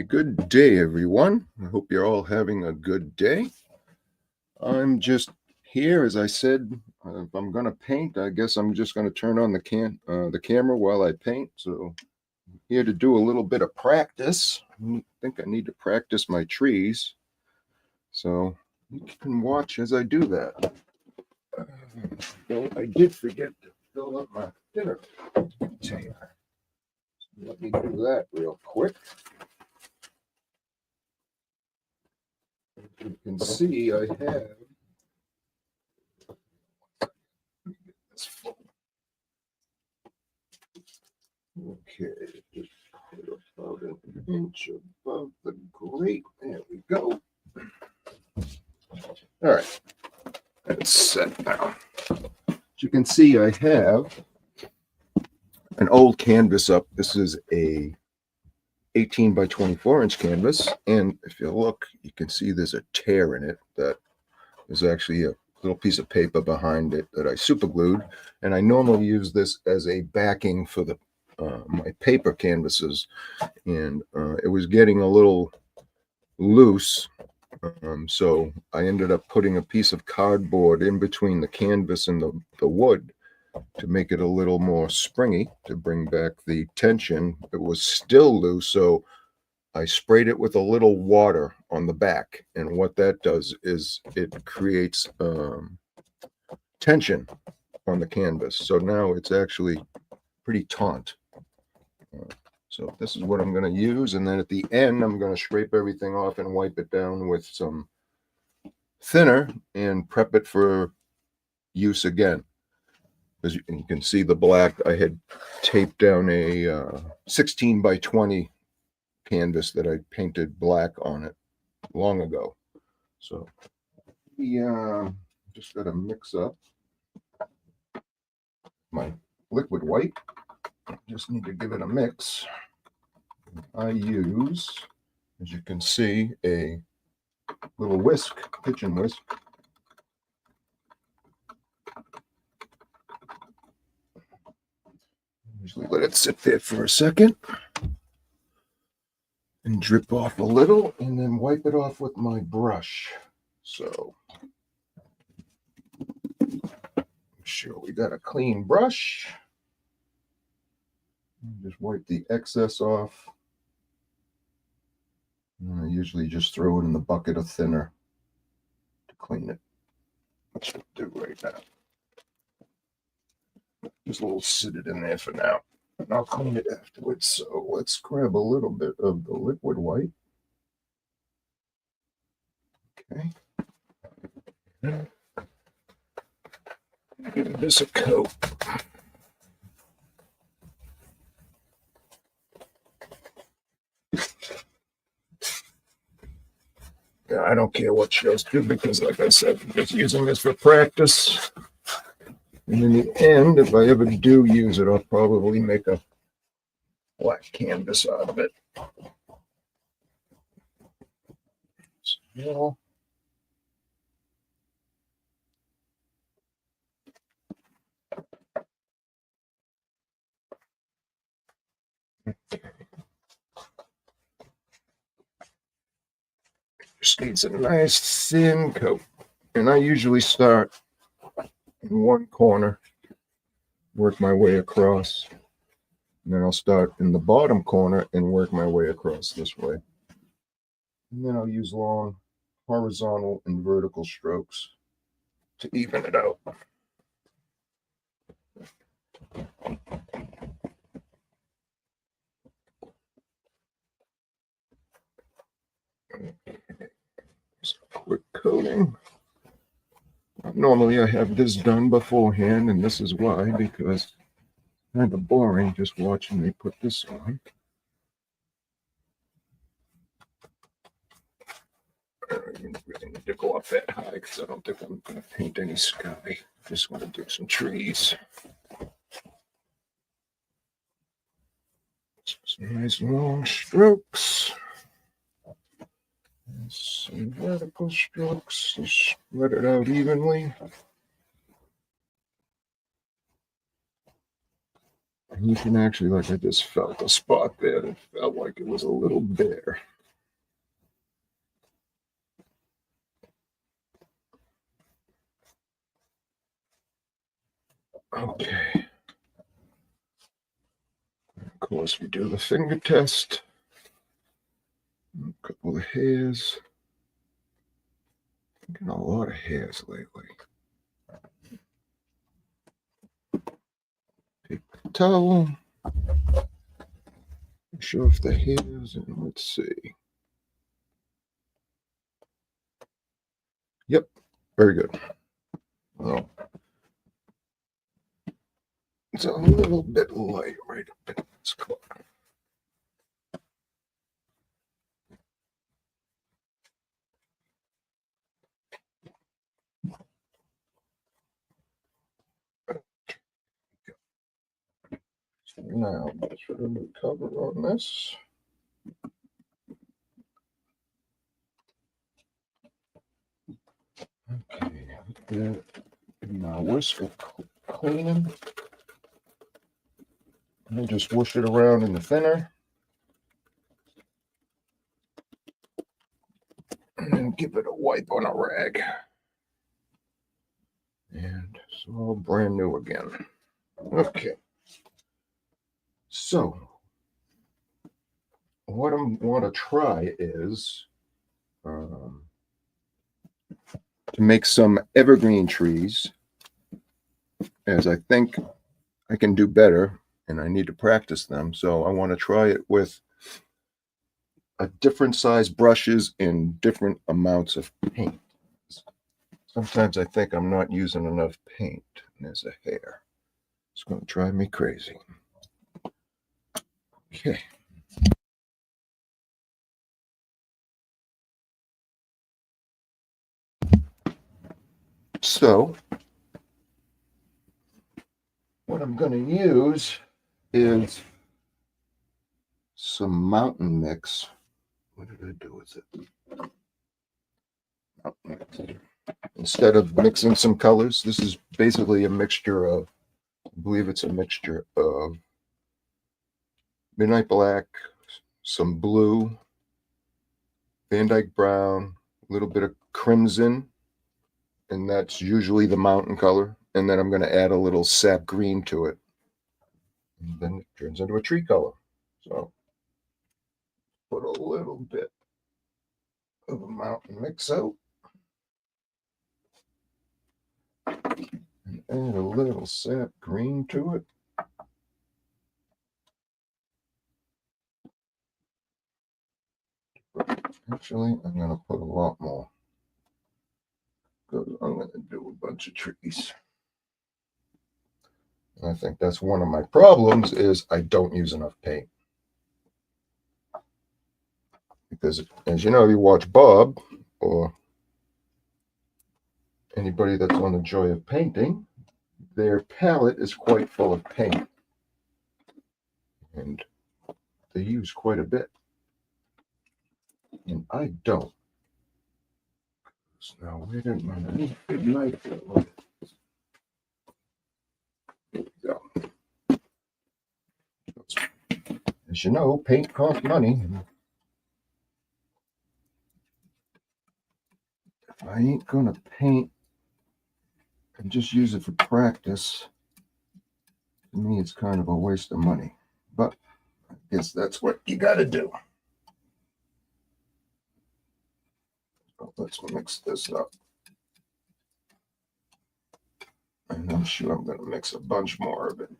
Good day, everyone. I hope you're all having a good day. I'm just here, as I said, if I'm going to paint, I guess I'm just going to turn on the camera while I paint. So here to do a little bit of practice. I think I need to practice my trees. So you can watch as I do that. Though I did forget to fill up my dinner container. Let me do that real quick. As you can see, I have this full. Okay, just put about an inch above the grate. There we go. All right, that's set now. As you can see, I have an old canvas up. This is a 18 by 24 inch canvas, and if you look, you can see there's a tear in it. That is actually a little piece of paper behind it that I super glued, and I normally use this as a backing for the my paper canvases, and it was getting a little loose. So I ended up putting a piece of cardboard in between the canvas and the wood to make it a little more springy, to bring back the tension. It was still loose, so I sprayed it with a little water on the back. And what that does is it creates tension on the canvas. So now it's actually pretty taut. So this is what I'm going to use. And then at the end, I'm going to scrape everything off and wipe it down with some thinner and prep it for use again. As you can see, the black, I had taped down a 16 by 20 canvas that I painted black on it long ago. So we just got to mix up my liquid white. Just need to give it a mix. I use, as you can see, a little whisk, kitchen whisk. Usually let it sit there for a second and drip off a little, and then wipe it off with my brush. So make sure we got a clean brush. Just wipe the excess off. And I usually just throw it in the bucket of thinner to clean it. That's what I'll do right now. Just a little sit it in there for now. And I'll clean it afterwards. So let's grab a little bit of the liquid white. Okay. Give this a coat. Yeah, I don't care what shows do, because like I said, I'm just using this for practice. And in the end, if I ever do use it, I'll probably make a black canvas out of it. So, just needs a nice thin coat. And I usually start in one corner, work my way across. And then I'll start in the bottom corner and work my way across this way. And then I'll use long horizontal and vertical strokes to even it out. Just a quick coating. Normally I have this done beforehand, and this is why, because it's kind of boring just watching me put this on. I don't really need to go up that high because I don't think I'm going to paint any sky. Just want to do some trees. Some nice long strokes. And some vertical strokes to spread it out evenly. And you can actually, like I just felt a spot there that felt like it was a little bare. Okay. Of course, we do the finger test. A couple of hairs. Getting a lot of hairs lately. Paper towel. Show if the hairs, and let's see. Yep, very good. Well, it's a little bit light right up in this corner. So now, let's put a new cover on this. Okay, now whisk for cleaning. And just whoosh it around in the thinner. And then give it a wipe on a rag. And it's all brand new again. Okay. So, what I want to try is to make some evergreen trees, as I think I can do better and I need to practice them. So I want to try it with a different size brushes and different amounts of paint. Sometimes I think I'm not using enough paint, and there's a hair. It's going to drive me crazy. Okay. So what I'm going to use is some mountain mix. What did I do with it? Mountain mix. Instead of mixing some colors, this is basically a mixture of, I believe it's a mixture of midnight black, some blue, Van Dyke brown, a little bit of crimson, and that's usually the mountain color. And then I'm going to add a little sap green to it. And then it turns into a tree color. So put a little bit of a mountain mix out. And add a little sap green to it. Actually, I'm going to put a lot more, because I'm going to do a bunch of trees. And I think that's one of my problems is I don't use enough paint. Because as you know, you watch Bob or anybody that's on the joy of painting, their palette is quite full of paint. And they use quite a bit. And I don't. So now, where did my big knife go? Here we go. As you know, paint costs money. If I ain't gonna paint and just use it for practice, to me it's kind of a waste of money. But I guess that's what you gotta do. So let's mix this up. And I'm sure I'm gonna mix a bunch more of it.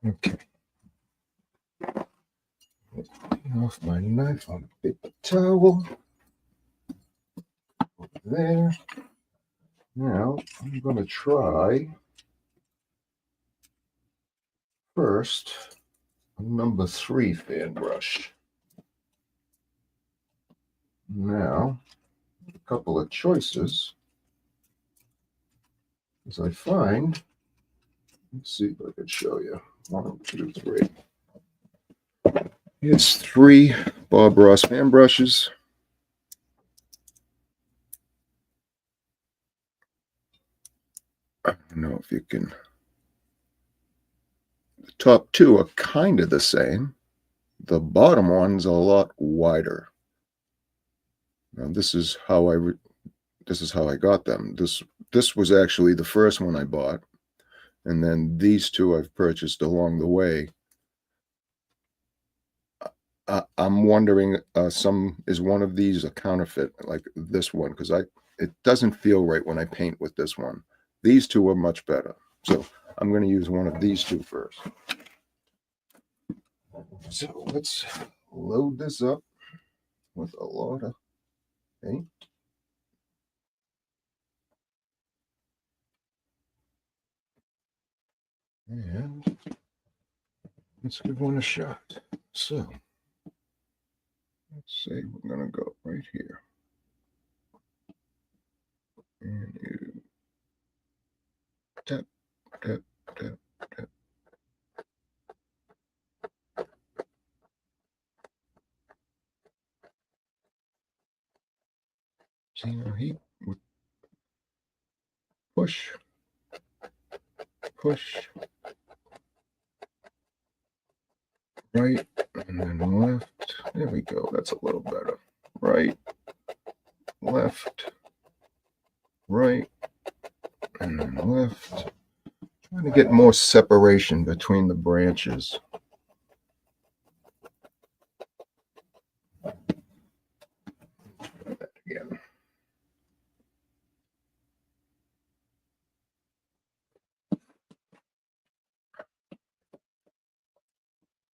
Okay. Clean off my knife on a paper towel. Over there. Now I'm going to try first a number 3 fan brush. Now, a couple of choices. As I find, let's see if I can show you. 1, 2, 3. Here's 3 Bob Ross fan brushes. I don't know if you can The top two are kind of the same. The bottom one's a lot wider. Now this is how I got them. This was actually the first one I bought, and then these two I've purchased along the way. I'm wondering, is one of these a counterfeit, like this one? Because it doesn't feel right when I paint with this one. These two are much better, so I'm going to use one of these two first. So let's load this up with a lot of paint. And let's give one a shot. So let's say we're going to go right here. And you tap, tap, tap, tap. See how he would push, push, right, and then left. There we go. That's a little better. Right, left, right, and then left. Trying to get more separation between the branches. Try that again.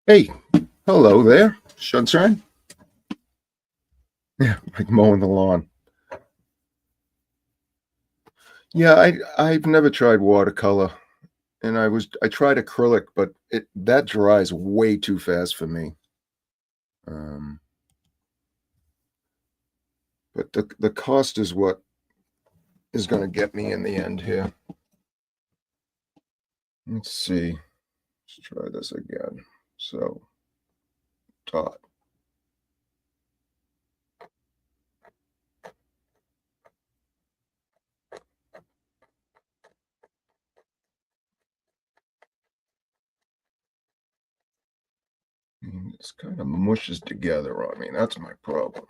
Hey, hello there, Sunshine. Yeah, like mowing the lawn. Yeah, I've never tried watercolor, and I tried acrylic, but that dries way too fast for me. But the cost is what is going to get me in the end here. Let's see. Let's try this again. So, dot. It's kind of mushes together on me. That's my problem.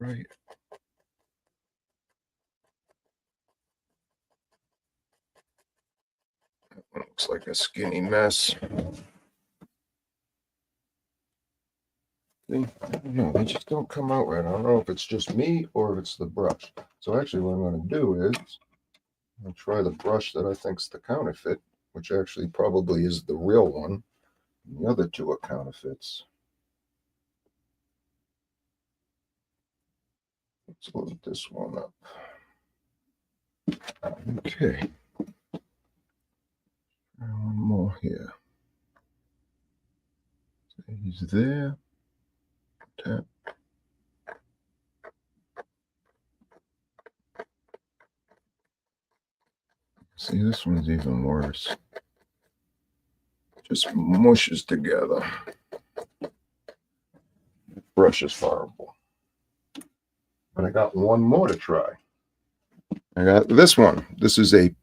Right. That one looks like a skinny mess. See? No, they just don't come out right. I don't know if it's just me or if it's the brush. So actually what I'm going to do is I'll try the brush that I think's the counterfeit, which actually probably is the real one. The other two are counterfeits. Let's load this one up. Okay. And one more here. He's there. Tap. See, this one's even worse. Just mushes together. Brush is horrible. But I got one more to try. I got this one. This is a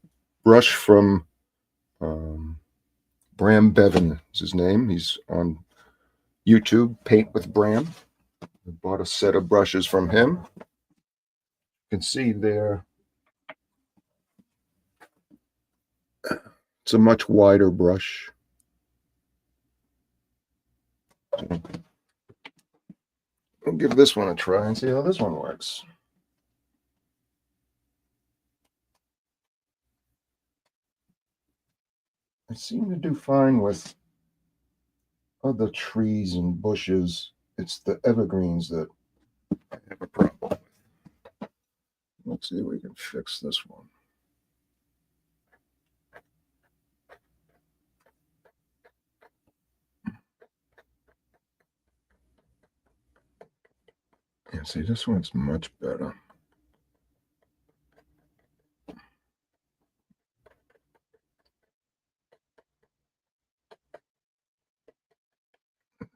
brush from Bram Bevan is his name. He's on YouTube, Paint with Bram. I bought a set of brushes from him. You can see there, it's a much wider brush. So I'll give this one a try and see how this one works. I seem to do fine with other trees and bushes. It's the evergreens that I have a problem with. Let's see if we can fix this one. Yeah, see, this one's much better.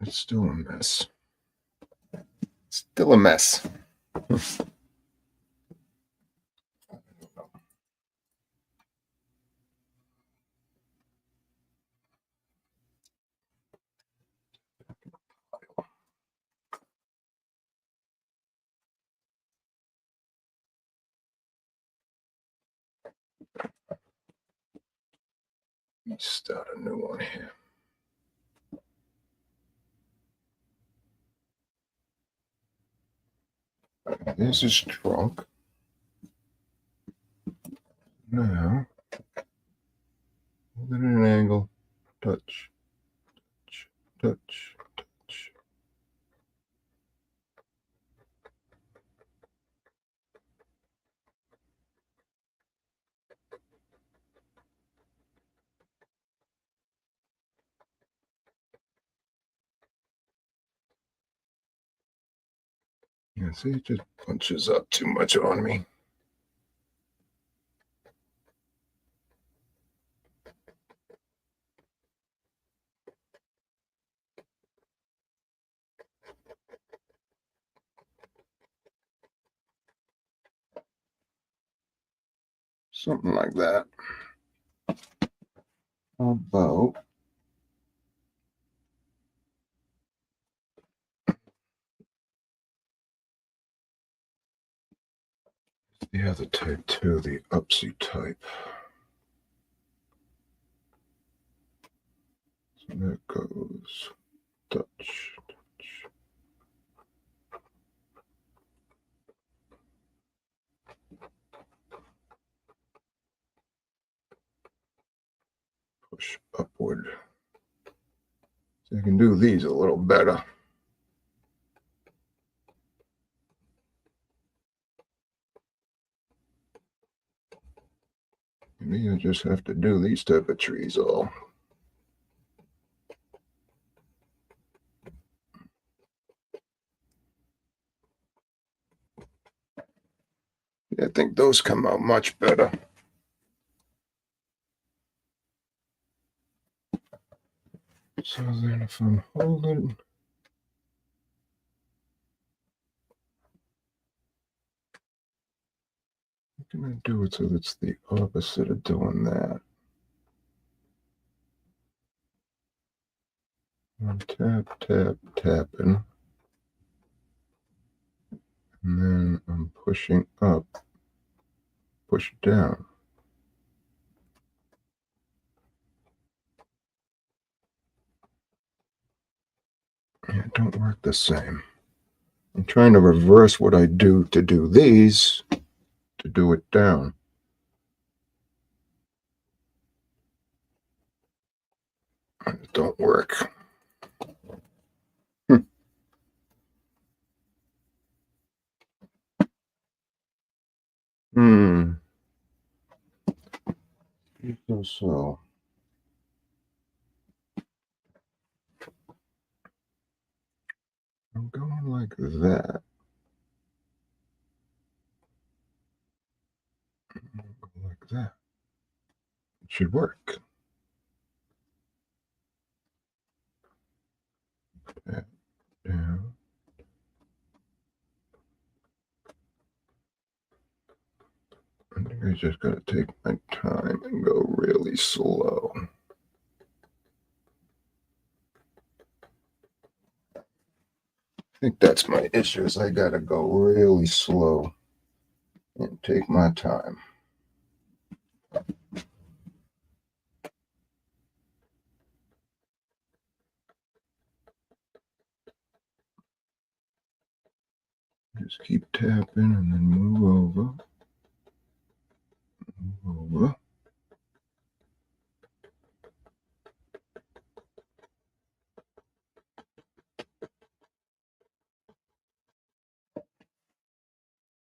It's still a mess. Still a mess. Let me start a new one here. This is trunk. Now, hold it at an angle. Touch, touch, touch, touch. Yeah, see, it just punches up too much on me. Something like that. About the other type too, the upsy type. So that goes touch, touch. Push upward. So I can do these a little better. Maybe I just have to do these type of trees all. I think those come out much better. So then if I'm holding, what can I do it so it's the opposite of doing that? I'm tap, tap, tapping. And then I'm pushing up, push down. Yeah, it don't work the same. I'm trying to reverse what I do to do these, to do it down. It don't work. So I'm going like that. Like that. It should work. That down. I think I just gotta take my time and go really slow. I think that's my issue, is I gotta go really slow and take my time. Just keep tapping and then move over. Move over.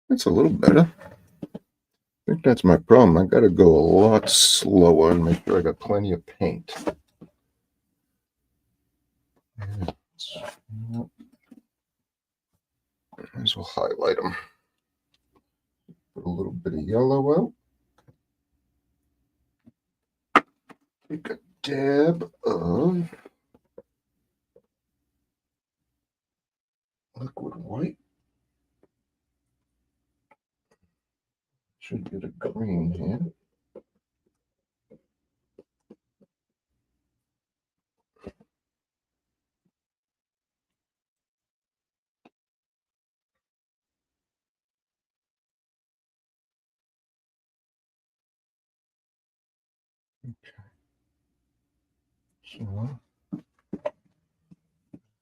That's a little better. I think that's my problem. I gotta go a lot slower and make sure I got plenty of paint. Yeah. Might as well highlight them. Put a little bit of yellow out. Take a dab of liquid white. Should get a green here. Okay. So I'm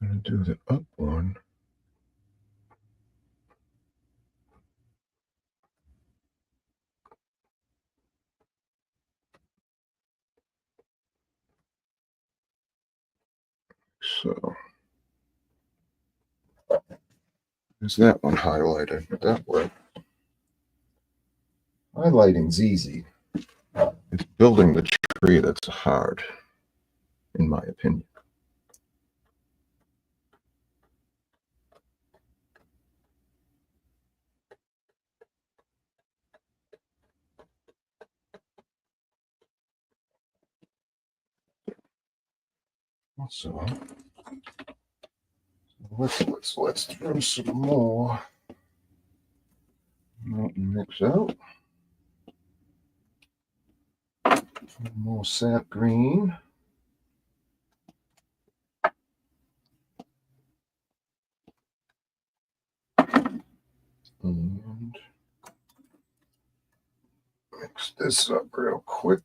going to do the up one. So is that one highlighted? That worked. Highlighting's easy. It's building the tree that's hard, in my opinion. So let's throw some more mountain mix out. Some more sap green. And mix this up real quick.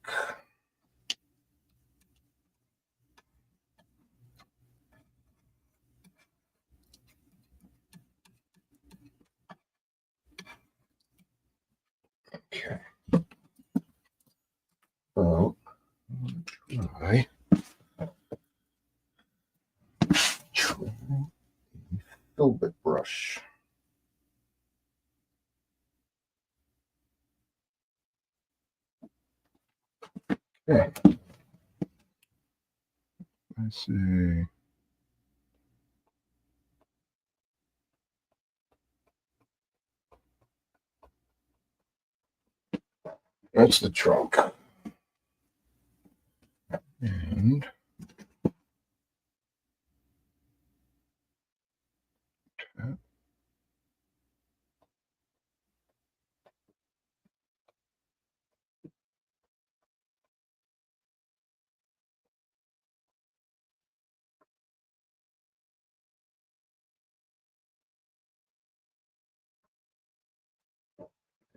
Okay. Well, try a filbert brush. Okay. Let's see. That's the trunk. And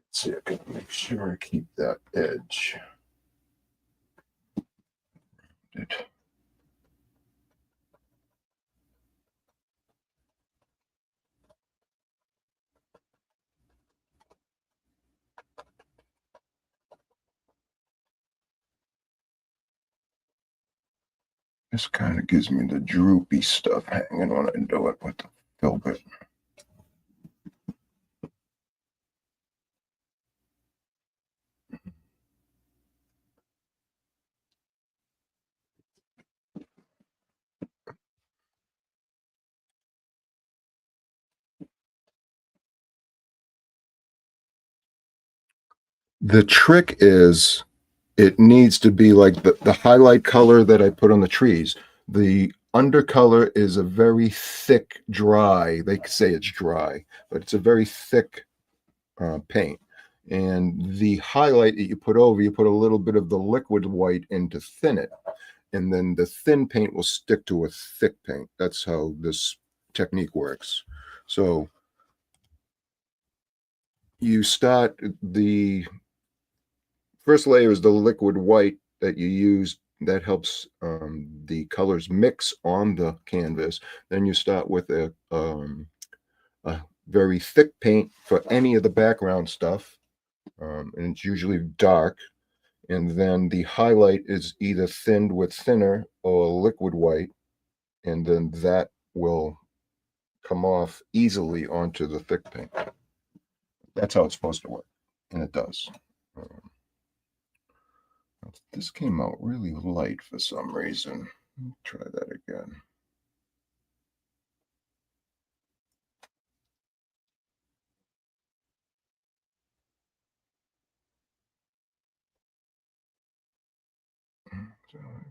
let's see, I gotta make sure I keep that edge. This kind of gives me the droopy stuff hanging when I do it with the filbert. The trick is it needs to be like the highlight color that I put on the trees. The undercolor is a very thick, dry, they say it's dry, but it's a very thick paint. And the highlight that you put over, you put a little bit of the liquid white in to thin it. And then the thin paint will stick to a thick paint. That's how this technique works. So you start the first layer is the liquid white that you use that helps the colors mix on the canvas. Then you start with a very thick paint for any of the background stuff, and it's usually dark. And then the highlight is either thinned with thinner or liquid white, and then that will come off easily onto the thick paint. That's how it's supposed to work, and it does. Um, This came out really light for some reason. Try that again.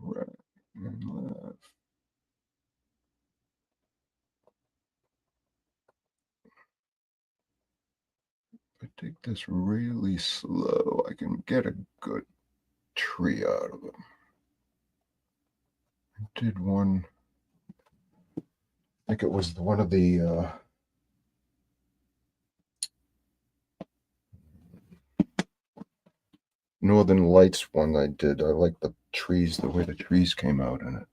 Right and left. this really slow, I can get a good tree out of it. I did one, I think it was one of the Northern Lights one I did. I like the trees, the way the trees came out in it.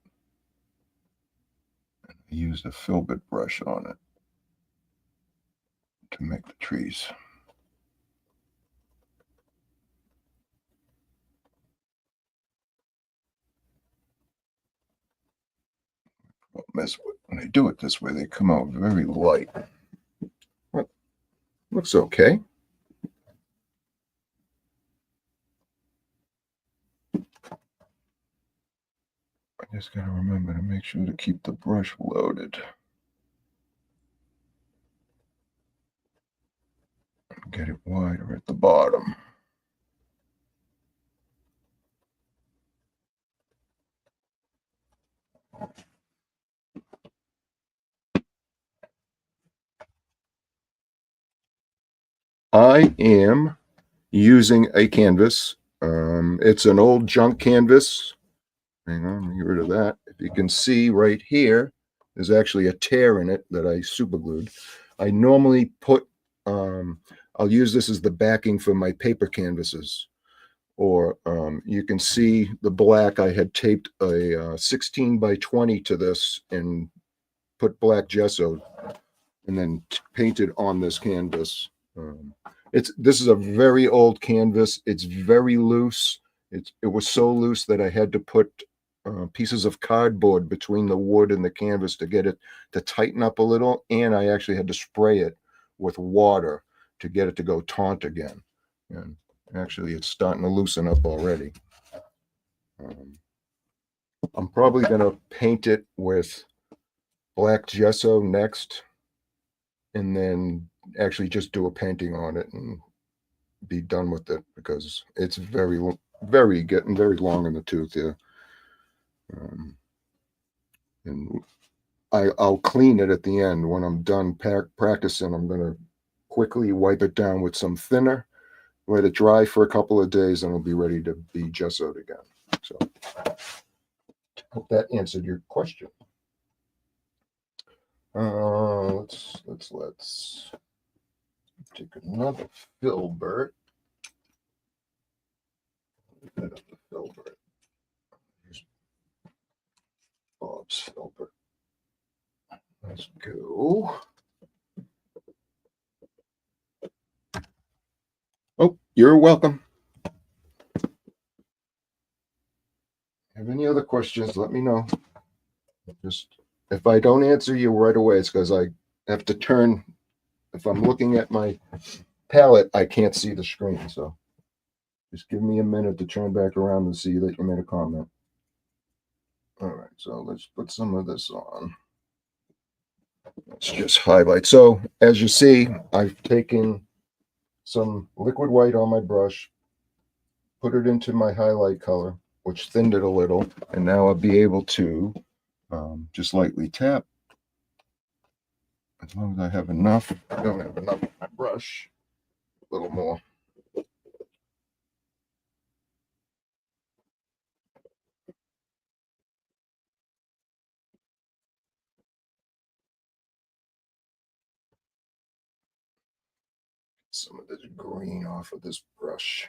I used a filbert brush on it to make the trees. Mess with when I do it this way, they come out very light. Well, looks okay. I just gotta remember to make sure to keep the brush loaded. And get it wider at the bottom. I am using a canvas. It's an old junk canvas. Hang on, let me get rid of that. If you can see right here, there's actually a tear in it that I super glued. I normally put, I'll use this as the backing for my paper canvases. Or you can see the black, I had taped a 16 by 20 to this and put black gesso and then painted on this canvas. This is a very old canvas. It's very loose. It was so loose that I had to put pieces of cardboard between the wood and the canvas to get it to tighten up a little, and I actually had to spray it with water to get it to go taut again. And actually, it's starting to loosen up already. I'm probably going to paint it with black gesso next, and then actually just do a painting on it and be done with it, because it's getting very long in the tooth here. And I'll clean it at the end when I'm done practicing. I'm going to quickly wipe it down with some thinner, let it dry for a couple of days, and it'll be ready to be gessoed again. So hope that answered your question. Let's take another filbert. Here's Bob's filbert. Let's go. Oh, you're welcome. Have any other questions, let me know. Just if I don't answer you right away, it's because I have to turn. If I'm looking at my palette, I can't see the screen. So just give me a minute to turn back around and see that you made a comment. All right, so let's put some of this on. Let's just highlight. So as you see, I've taken some liquid white on my brush, put it into my highlight color, which thinned it a little, and now I'll be able to just lightly tap. As long as I have enough, I don't have enough on my brush, a little more. Some of this green off of this brush.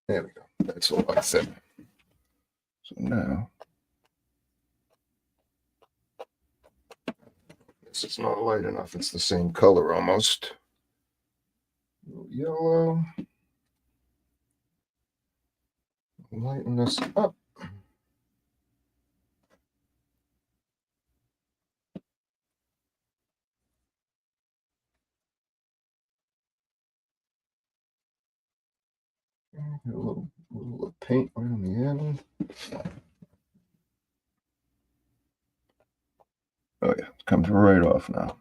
There we go. That's all I said. So now, this is not light enough. It's the same color almost. Yellow. Lighten this up. Get a little paint right on the end. Oh yeah, it comes right off now.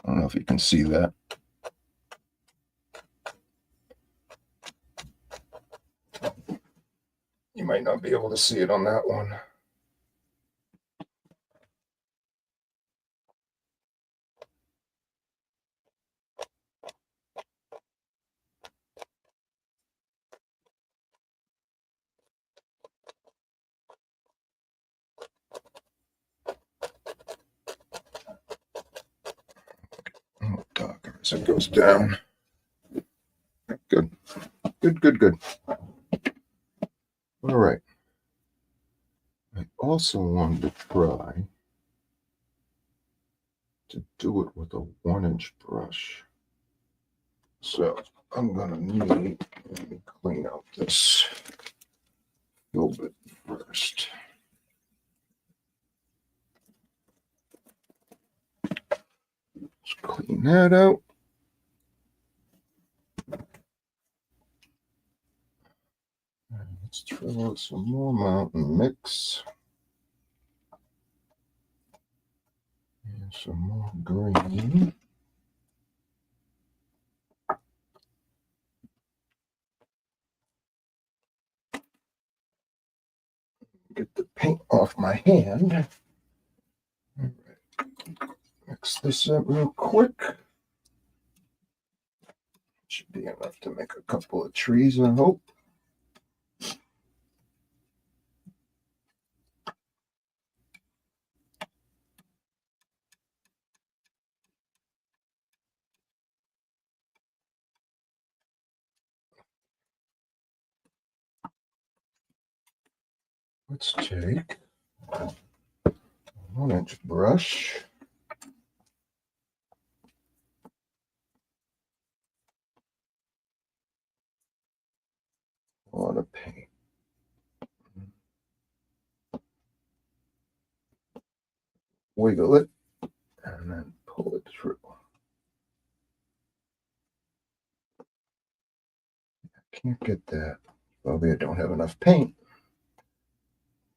I don't know if you can see that. You might not be able to see it on that one. Oh, darker as it goes down. Good. Good. All right. I also wanted to try to do it with a 1-inch brush. So I'm gonna need to clean out this little bit first. Let's clean that out. Let's throw out some more Mountain Mix. And some more green. Get the paint off my hand. All right. Mix this up real quick. Should be enough to make a couple of trees, I hope. Let's take a 1-inch brush. A lot of paint. Wiggle it and then pull it through. I can't get that. Probably I don't have enough paint.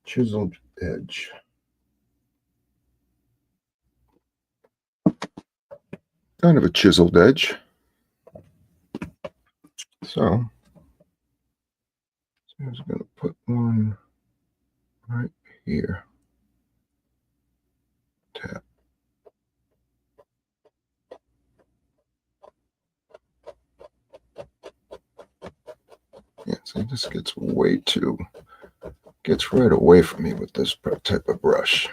Chiseled edge. Kind of a chiseled edge. So I'm just going to put one right here. Tap. Yeah, see, this gets right away from me with this type of brush.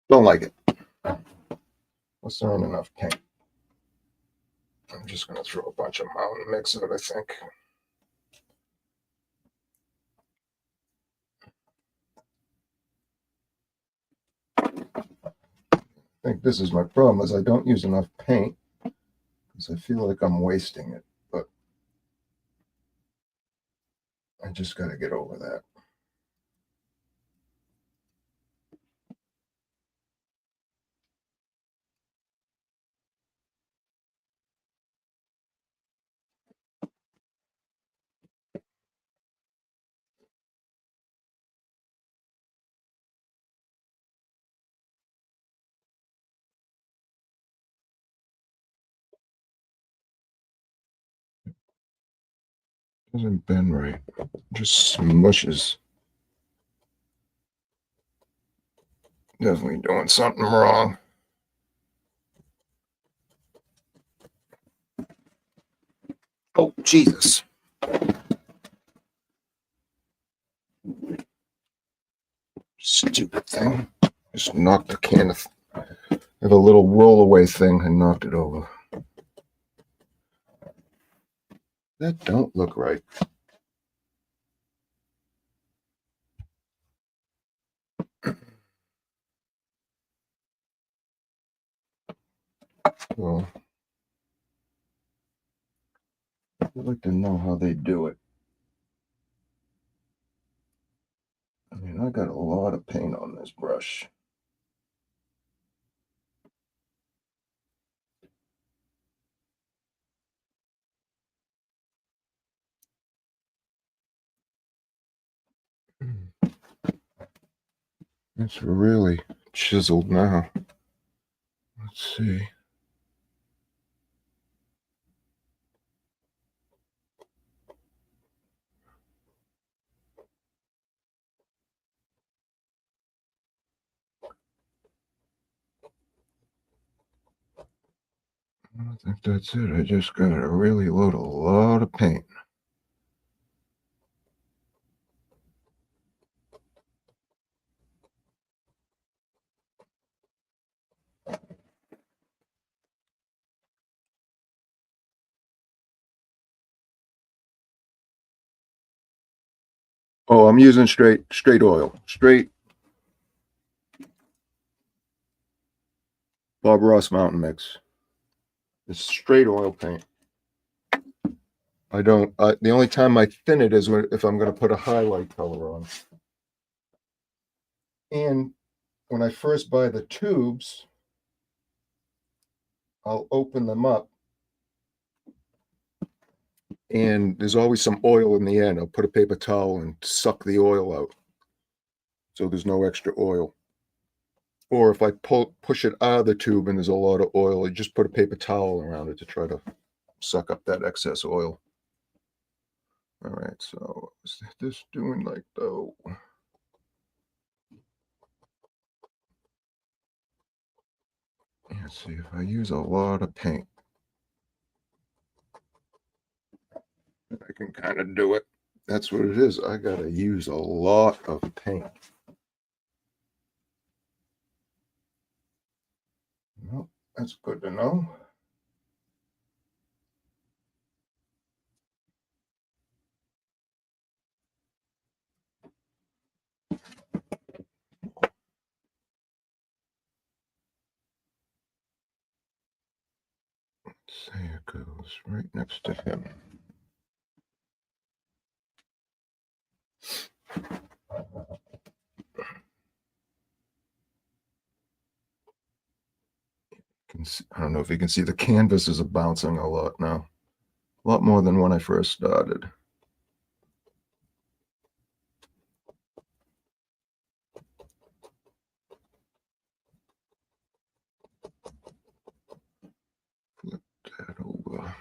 Don't like it. Plus, there ain't enough paint. I'm just going to throw a bunch of Mountain Mix out, I think. I think this is my problem, is I don't use enough paint because I feel like I'm wasting it, but I just got to get over that. Doesn't bend right. Just smushes. Definitely doing something wrong. Oh, Jesus. Stupid thing. Just knocked the can of. I have a little rollaway thing and knocked it over. That don't look right. Well, I'd like to know how they do it. I mean, I got a lot of paint on this brush. It's really chiseled now. Let's see. I think that's it. I just got to really load a lot of paint. Oh, I'm using straight oil, straight Bob Ross Mountain Mix. It's straight oil paint. I don't. The only time I thin it is if I'm going to put a highlight color on. And when I first buy the tubes, I'll open them up, and there's always some oil in the end. I'll put a paper towel and suck the oil out, so there's no extra oil. Or if I push it out of the tube and there's a lot of oil, I just put a paper towel around it to try to suck up that excess oil. All right, so what's this doing like though? Let's see if I use a lot of paint. I can kind of do it. That's what it is. I got to use a lot of paint. Well, that's good to know. Say it goes right next to him. I don't know if you can see the canvases are bouncing a lot now. A lot more than when I first started. Flip that over.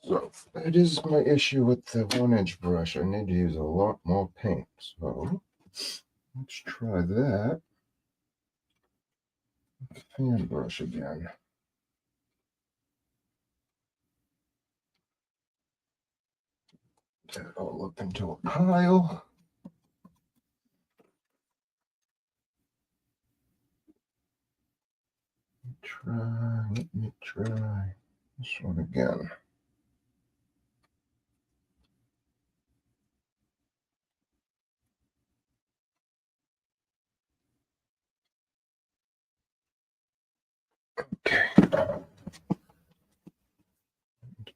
So that is my issue with the 1-inch brush. I need to use a lot more paint. So let's try that. Fan brush again. That all up into a pile. Let me try this one again. Okay. Let's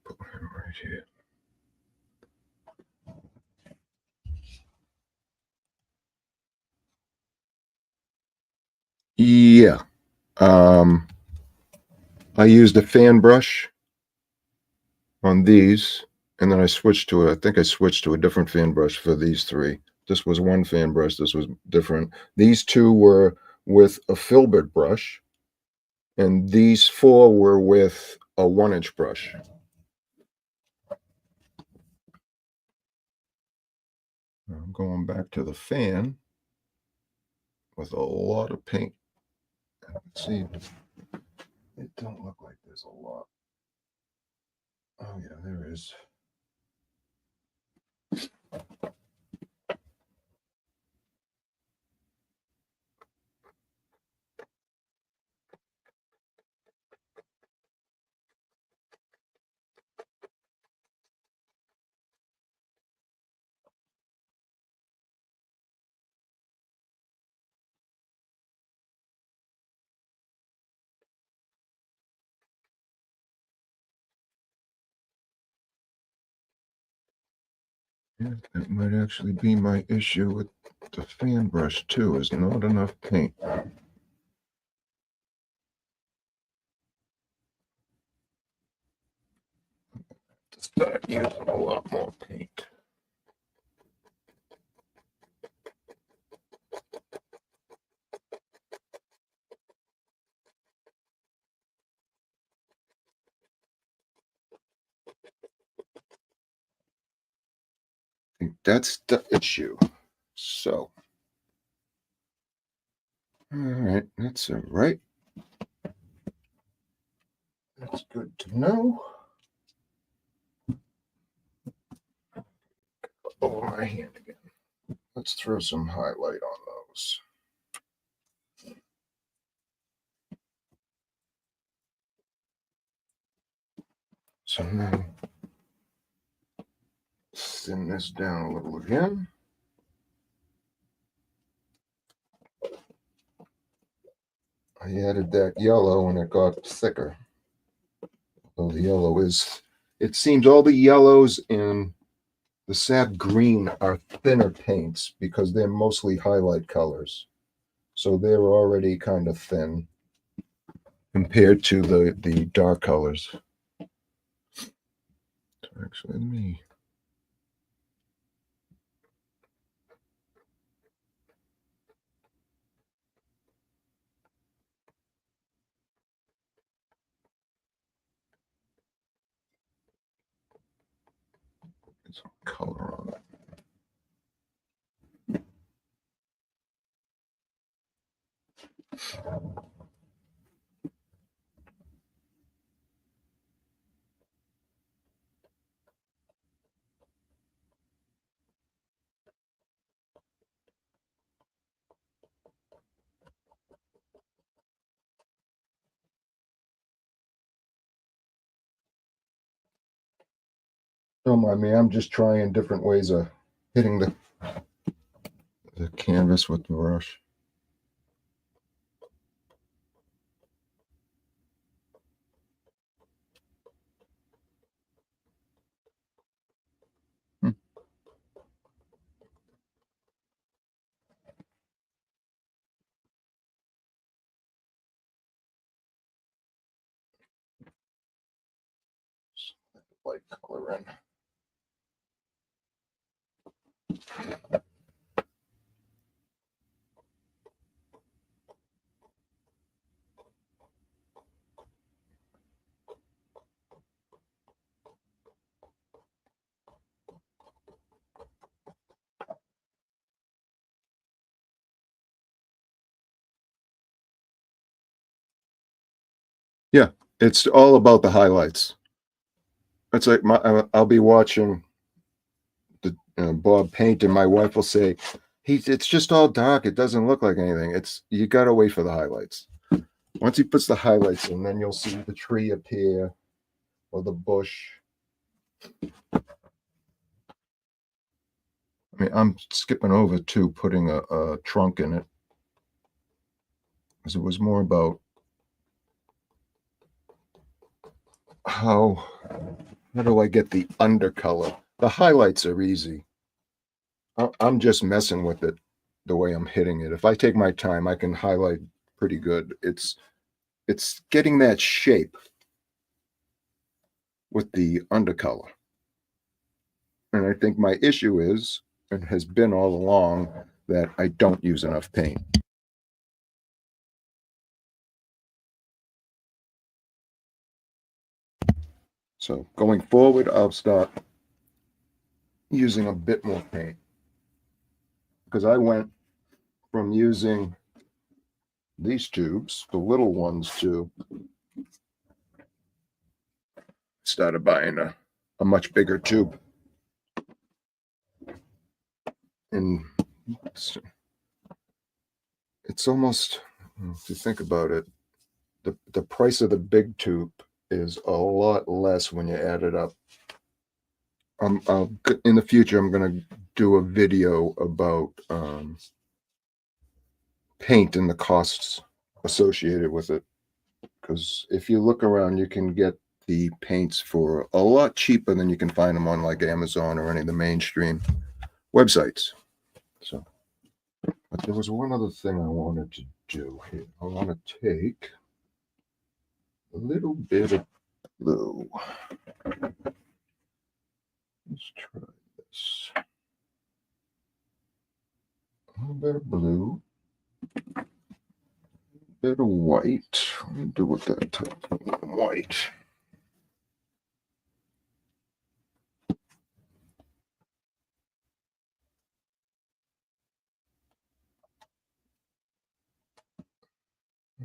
put him right here. Yeah. I used a fan brush on these, and then I switched to I think I switched to a different fan brush for these three. This was one fan brush. This was different. These two were with a filbert brush, and these four were with a 1-inch brush. I'm going back to the fan with a lot of paint. Let's see, it don't look like there's a lot. Oh yeah, there is. Yeah, that might actually be my issue with the fan brush too, is not enough paint. To start using a lot more paint. I think that's the issue. So, all right, that's all right. That's good to know. Over my hand again. Let's throw some highlight on those. So now, thin this down a little again. I added that yellow and it got thicker. So the yellow is, it seems all the yellows in the sap green are thinner paints because they're mostly highlight colors. So they're already kind of thin compared to the dark colors. Actually, let me. Get some color on it. Don't mind me, I'm just trying different ways of hitting the canvas with the brush. Light color in. Yeah, it's all about the highlights. It's like I'll be watching the Bob paint, and my wife will say, it's just all dark. It doesn't look like anything. It's you got to wait for the highlights. Once he puts the highlights in, then you'll see the tree appear or the bush. I mean, I'm skipping over to putting a trunk in it because it was more about how do I get the undercolor? The highlights are easy. I'm just messing with it the way I'm hitting it. If I take my time, I can highlight pretty good. It's getting that shape with the undercolor. And I think my issue is, and has been all along, that I don't use enough paint. So going forward, I'll start using a bit more paint because I went from using these tubes, the little ones, to started buying a much bigger tube. And it's almost, if you think about it, the price of the big tube is a lot less when you add it up. In the future, I'm going to do a video about paint and the costs associated with it. Because if you look around, you can get the paints for a lot cheaper than you can find them on like Amazon or any of the mainstream websites. So, but there was one other thing I wanted to do here. I want to take a little bit of blue. Let's try this. A little bit of blue. A bit of white. What do you do with that titanium white?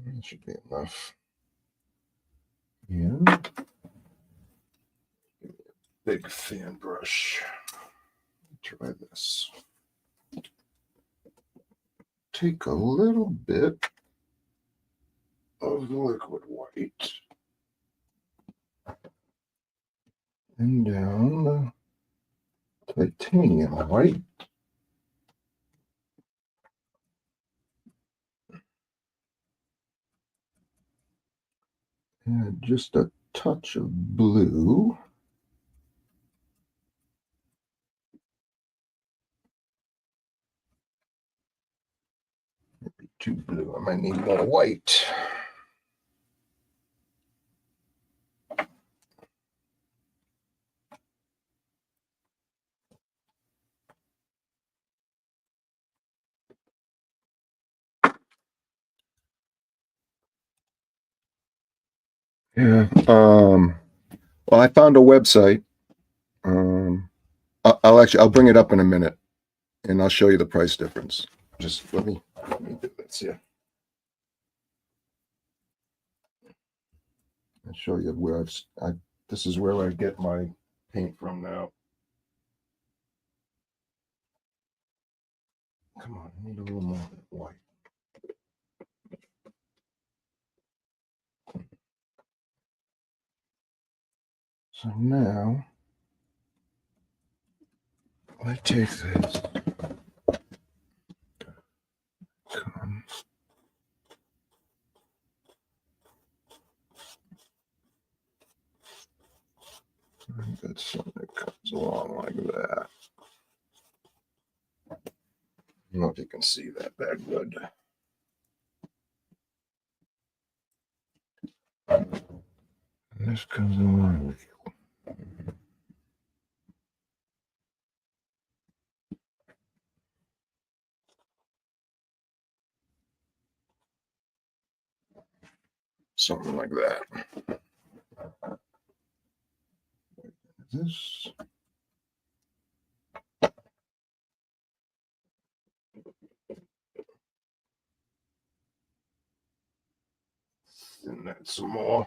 That should be enough. Yeah. Big fan brush. Try this. Take a little bit of the liquid white and down the titanium white. And just a touch of blue. Maybe too blue. I might need more white. Yeah. Well, I found a website. I'll bring it up in a minute, and I'll show you the price difference. Just let me do this here. I'll show you where this is where I get my paint from now. Come on, I need a little more white. So now I take this. Come. I got something that comes along like that. I don't know if you can see that good. And this comes along with you. Something like that. This. And then some more.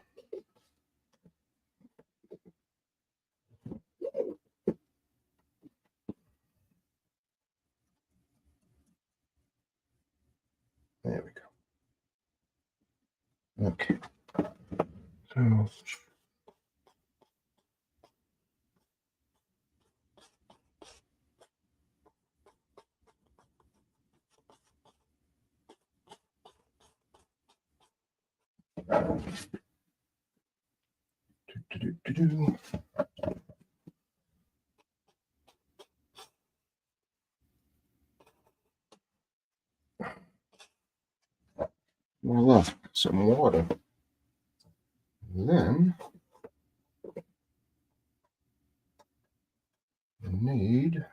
There we go. Okay. So voila, some water. Then you need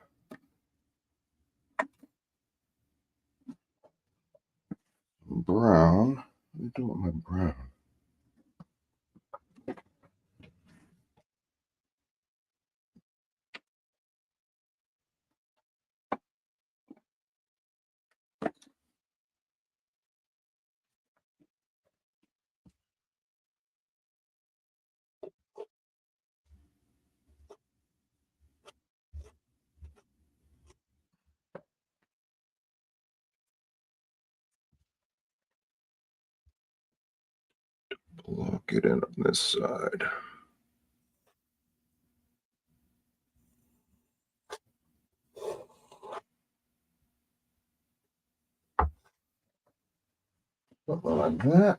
brown. What do you do with my brown? Lock it in on this side. Something like that.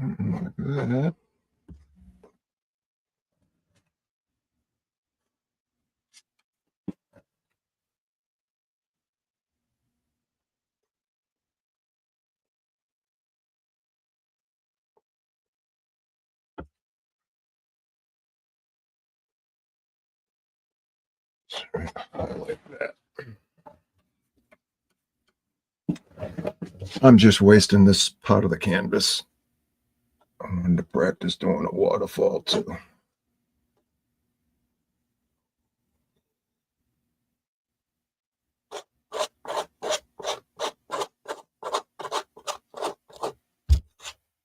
Like that. Highlight that. I'm just wasting this part of the canvas. I wanted to practice doing a waterfall too.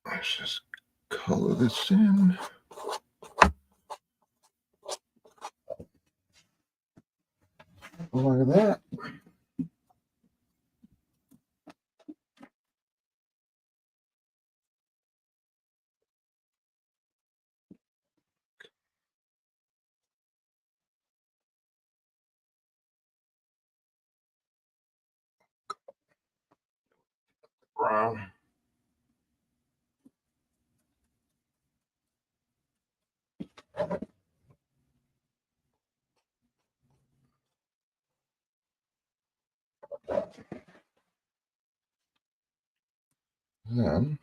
Let's just color this in. Look at that. Brown. Then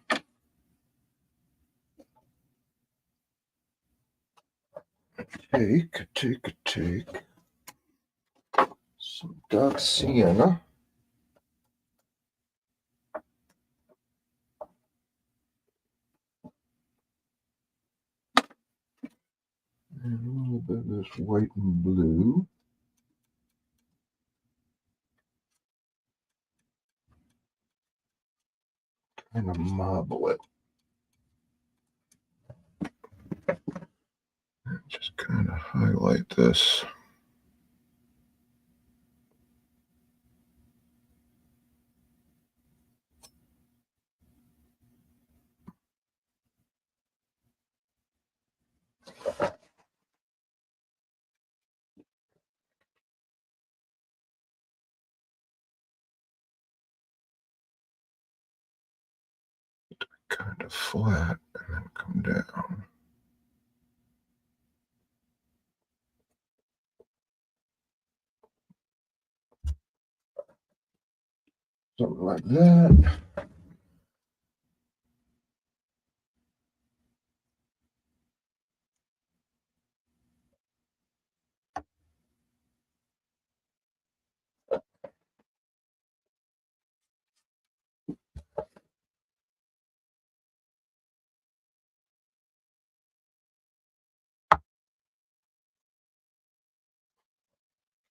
take some dark sienna. And a little bit of this white and blue. Kind of marble it. And just kind of highlight this. Kind of flat and then come down. Something like that.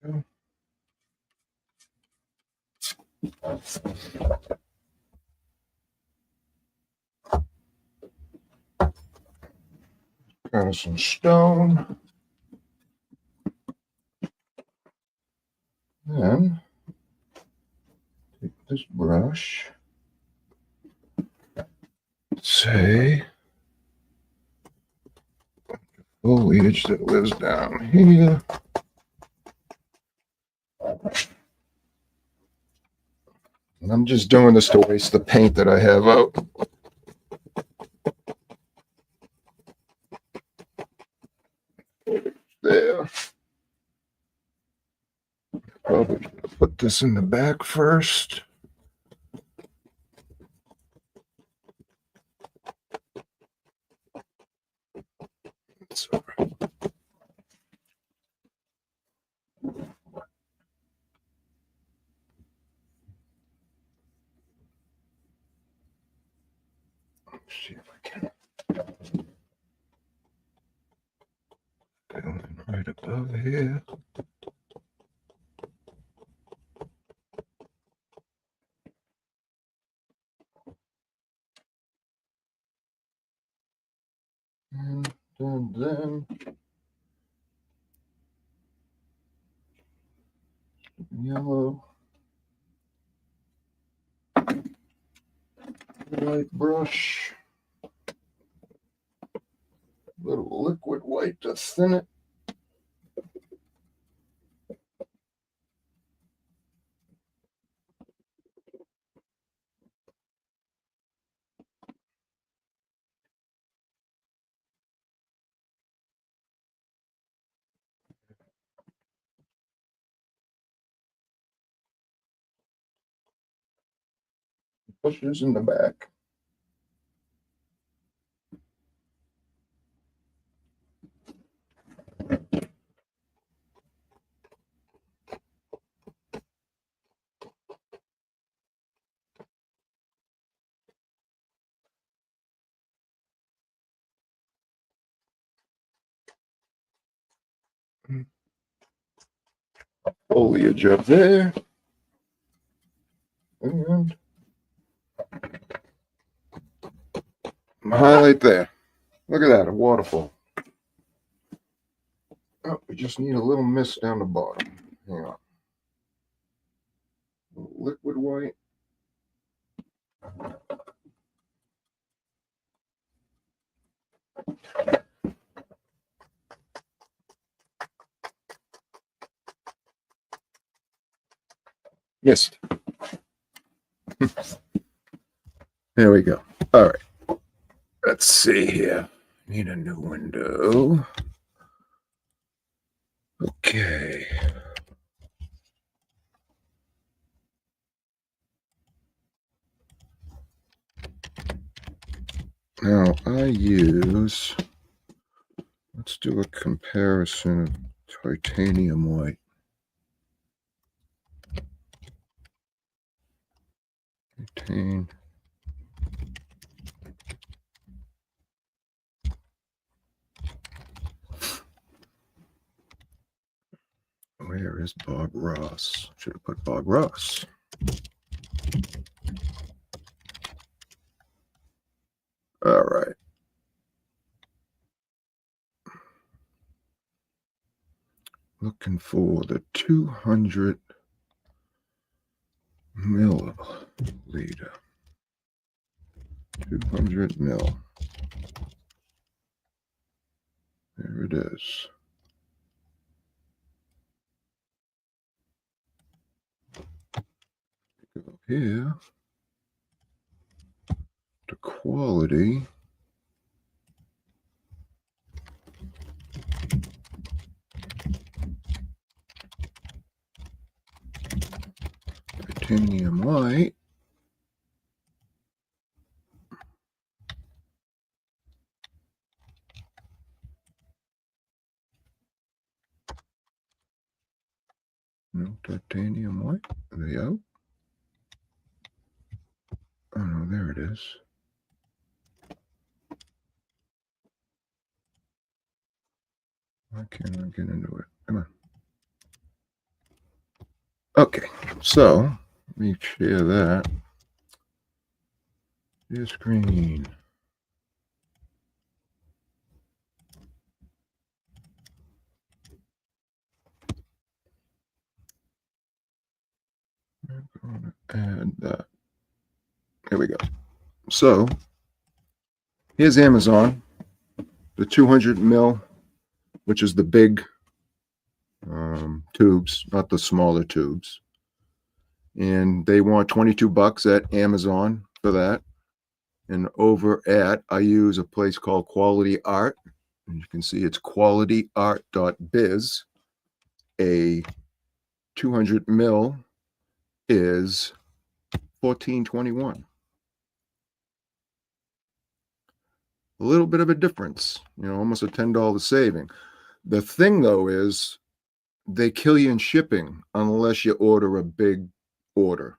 Okay. Kind of some stone. Then take this brush. Say foliage that lives down here. And I'm just doing this to waste the paint that I have out. There. Probably should have put this in the back first. It's all right. Let's see if I can. Down right above here. And then yellow. White brush. Little liquid white to thin it. bushes in the back. Foliage up there. And highlight there. Look at that, a waterfall. Oh, we just need a little mist down the bottom. Hang on. Liquid white. Mist. There we go. All right. Let's see here. Need a new window. Okay. Now let's do a comparison of titanium white. Where is Bob Ross? Should have put Bob Ross. All right. Looking for the 200 milliliter. 200 mil. There it is. Go here to quality. Titanium white. No titanium white. There you go. Oh no, there it is. Why can't I get into it? Come on. Okay, so let me share that. Share screen. I'm going to add that. There we go. So here's Amazon, the 200 mil, which is the big tubes, not the smaller tubes. And they want $22 at Amazon for that. And over at, I use a place called Quality Art. And you can see it's qualityart.biz. A 200 mil is $14.21. A little bit of a difference, almost a $10 saving. The thing though is they kill you in shipping unless you order a big order.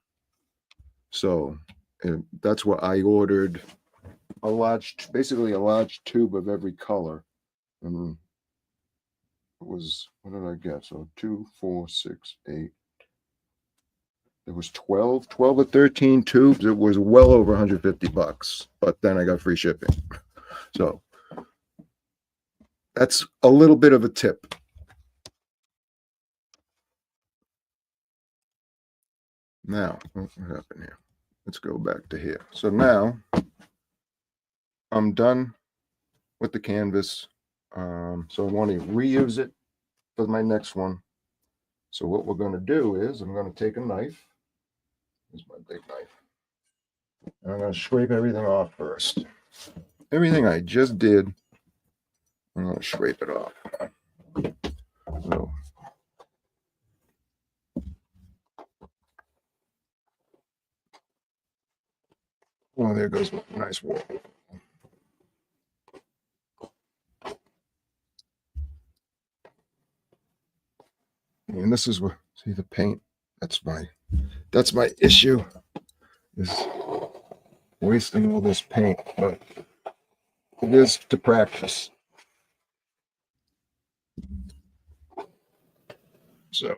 So that's what I ordered, basically a large tube of every color. And it was, what did I get? So 2, 4, 6, 8. There was 12 or 13 tubes. It was well over $150, but then I got free shipping. So that's a little bit of a tip. Now, what happened here? Let's go back to here. So now I'm done with the canvas. So I want to reuse it for my next one. So what we're going to do is I'm going to take a knife. Here's my big knife. And I'm going to scrape everything off first. Everything I just did, I'm going to scrape it off. So Oh, there goes a nice wall. And this is where, see the paint? That's my issue, is wasting all this paint, but it is to practice. So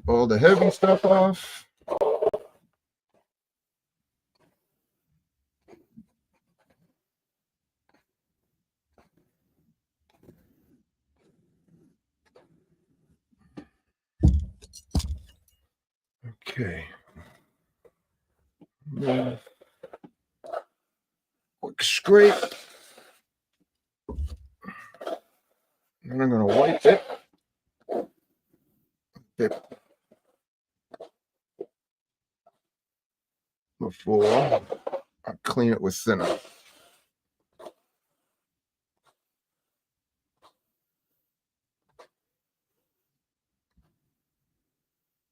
all the heavy stuff off. Okay. Quick scrape. And I'm going to wipe it. Before I clean it with thinner.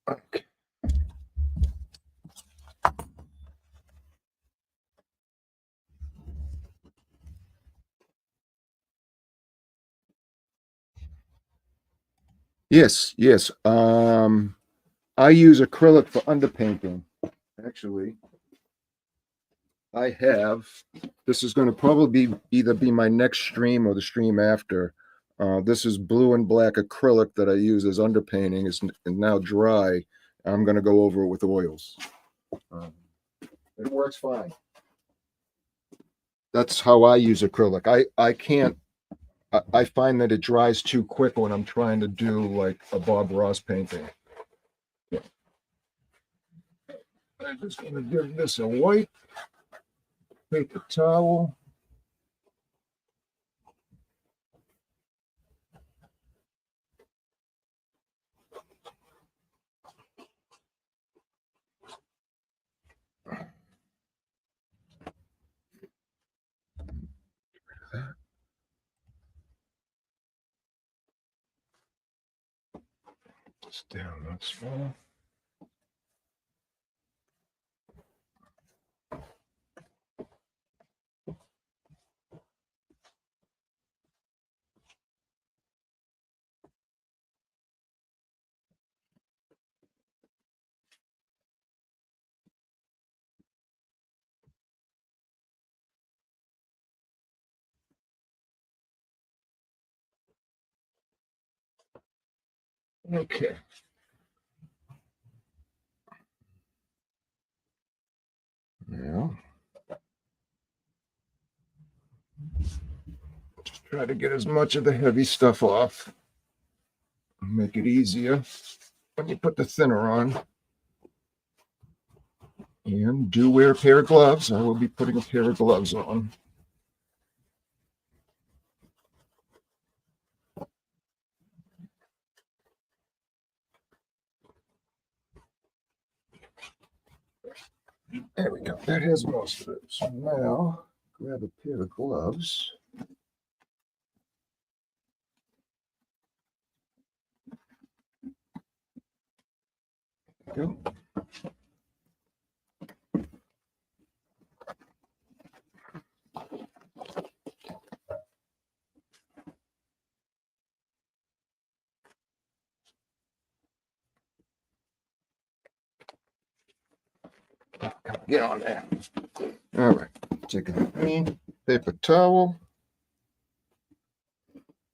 Okay. Yes. I use acrylic for underpainting. Actually, I have. This is going to probably either be my next stream or the stream after. This is blue and black acrylic that I use as underpainting. It's now dry. I'm going to go over it with oils. It works fine. That's how I use acrylic. I can't. I find that it dries too quick when I'm trying to do like a Bob Ross painting. Yeah. I'm just going to give this a wipe. Paper towel. It's down that small. Okay. Now, just try to get as much of the heavy stuff off. Make it easier when you put the thinner on. And do wear a pair of gloves. I will be putting a pair of gloves on. There we go. That has most of it. So now, grab a pair of gloves. Go. Get on there. All right. Take a clean paper towel.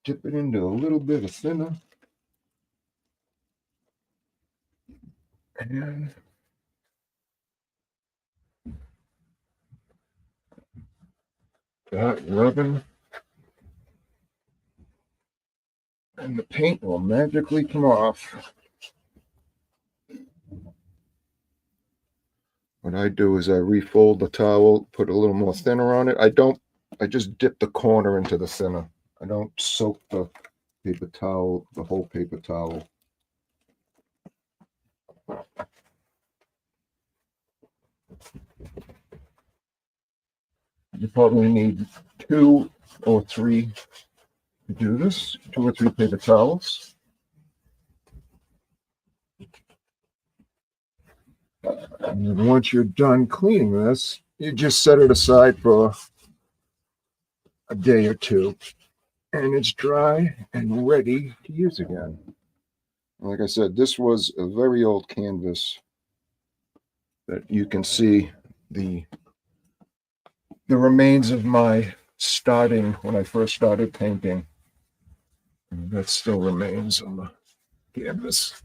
Dip it into a little bit of thinner. And start rubbing. And the paint will magically come off. What I do is I refold the towel, put a little more thinner on it. I just dip the corner into the thinner. I don't soak the paper towel, the whole paper towel. You probably need 2 or 3 to do this, 2 or 3 paper towels. And then once you're done cleaning this, you just set it aside for a day or two, and it's dry and ready to use again. Like I said, this was a very old canvas that you can see the remains of my starting when I first started painting. And that still remains on the canvas.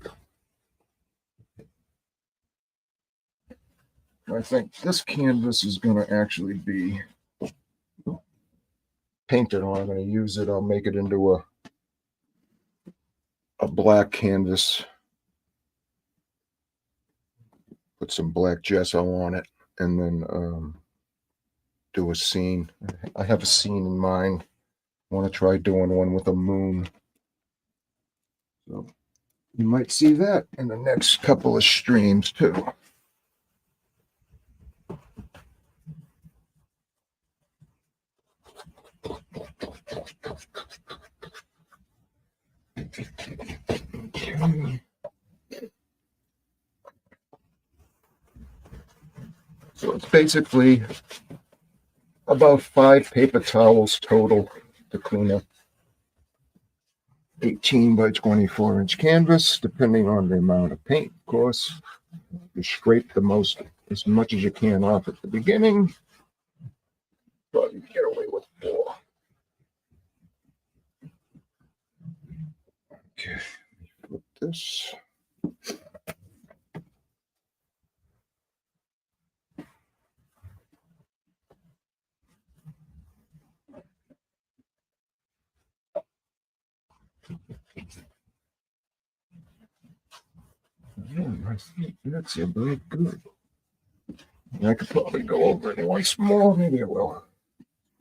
I think this canvas is going to actually be painted on. I'm going to use it. I'll make it into a black canvas. Put some black gesso on it, and then do a scene. I have a scene in mind. I want to try doing one with a moon. So you might see that in the next couple of streams too. Okay. So it's basically about 5 paper towels total to clean up 18 by 24 inch canvas, depending on the amount of paint, of course. You scrape as much as you can off at the beginning, but you get away with 4. Okay, flip this. I think that's about good. I could probably go over it once more. Maybe I will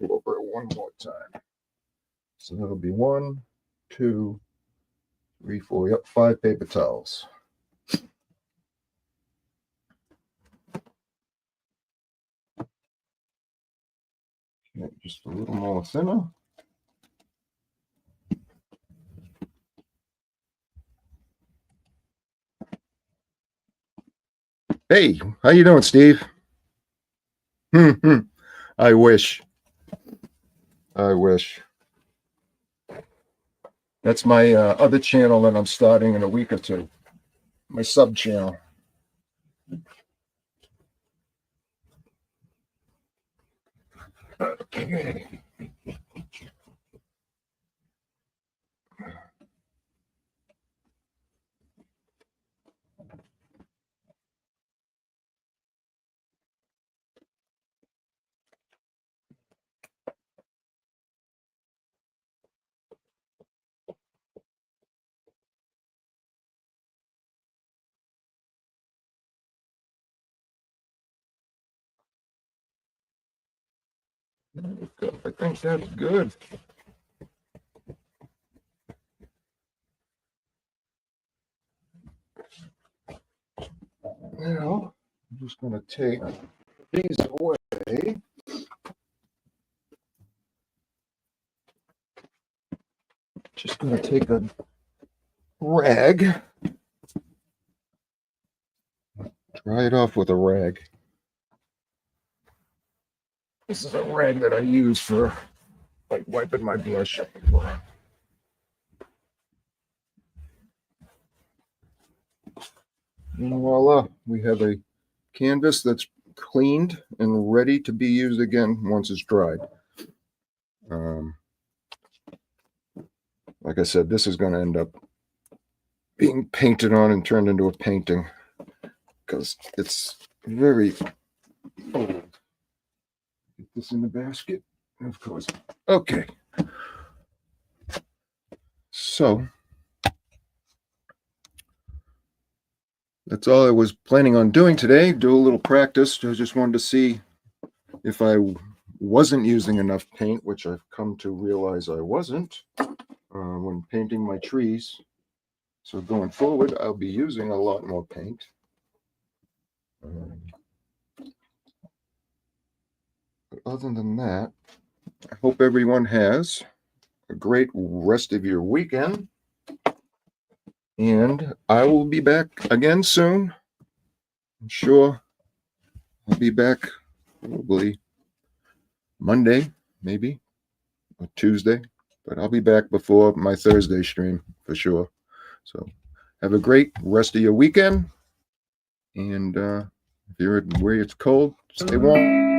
go over it one more time. So that'll be 1, 2, 3, 4. Yep, 5 paper towels. Okay, just a little more thinner. Hey, how you doing, Steve? I wish. I wish. That's my other channel that I'm starting in a week or two. My sub channel. Okay. I think that's good. Now, I'm just going to take these away. Just going to take a rag. Dry it off with a rag. This is a rag that I use for like wiping my blush. And voila, we have a canvas that's cleaned and ready to be used again once it's dried. Like I said, this is going to end up being painted on and turned into a painting because it's very old. Get this in the basket, of course. Okay. So that's all I was planning on doing today. Do a little practice. I just wanted to see if I wasn't using enough paint, which I've come to realize I wasn't when painting my trees. So going forward, I'll be using a lot more paint. But other than that, I hope everyone has a great rest of your weekend. And I will be back again soon. I'm sure I'll be back probably Monday, maybe, or Tuesday. But I'll be back before my Thursday stream for sure. So have a great rest of your weekend. And if you're where it's cold, stay warm.